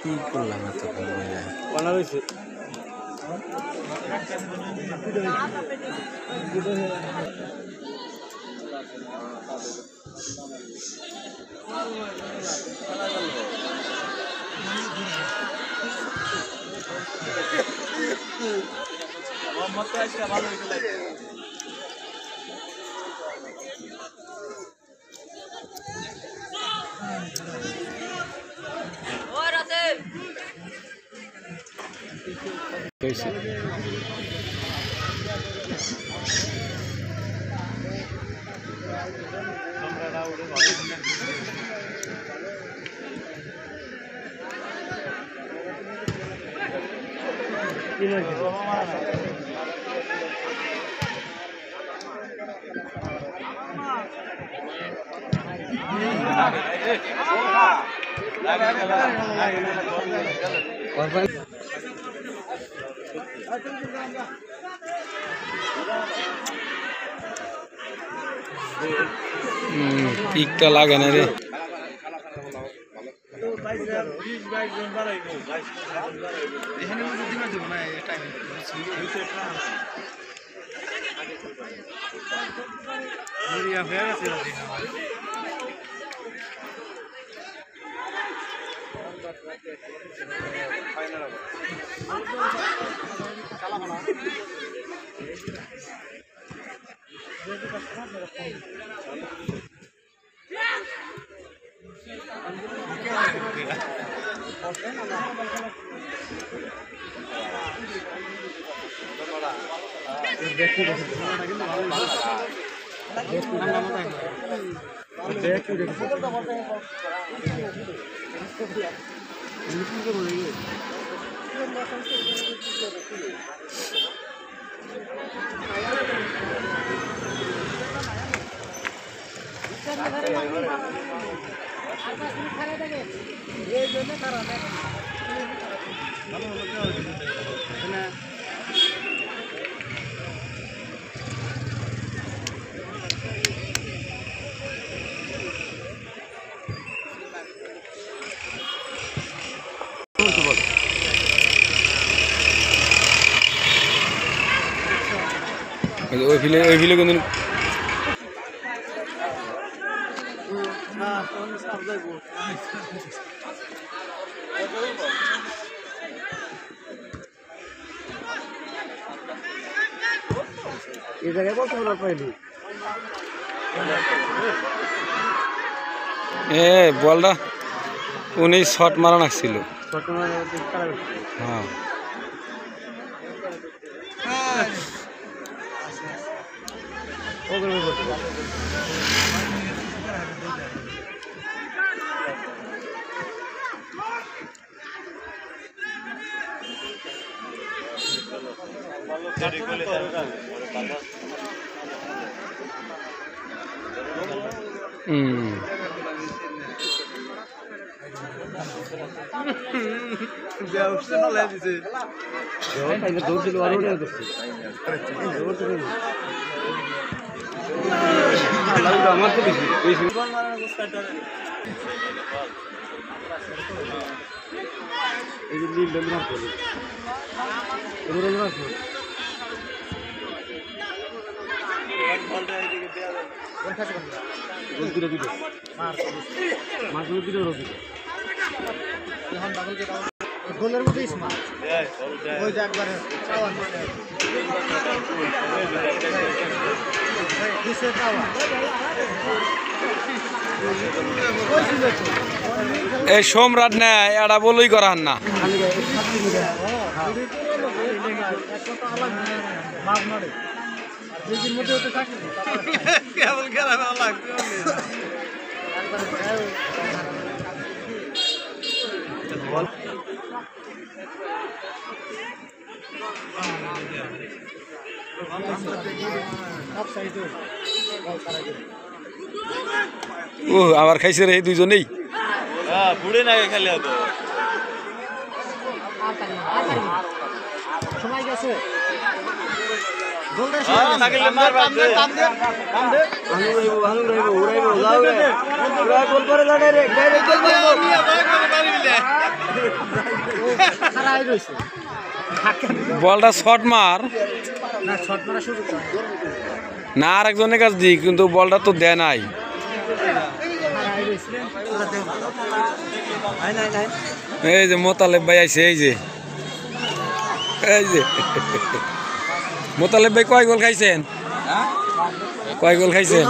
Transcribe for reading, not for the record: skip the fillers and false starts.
কি করলাম এত বানা রয়েছে ভালো कैसे পিকটা লাগে না রে ওই ফিলে কোনদিন এই জায়গায় কত বড় পাইলি এ বলটা উনি শট মারা নাকছিল হ্যাঁ আমার তো বেশি গোলের মধ্যে স্মার্ট ওই যে একবার এই সম্রাট নেয় এটা বলেই করার না ও আবার খাইছে রে দুইজনেই হ্যাঁ বুড়ে না খেলে হতো সময় গেছে নাগেলে মারবা দে বলটা শট মার না শট মারা শুরু কর না আরেকজনের কাছে দিই কিন্তু বলটা তো দেয় নাই এই যে মোতালেব ভাই আইছে এই যে মোতালেব ভাই কয় গোল খাইছেন কয় গোল খাইছেন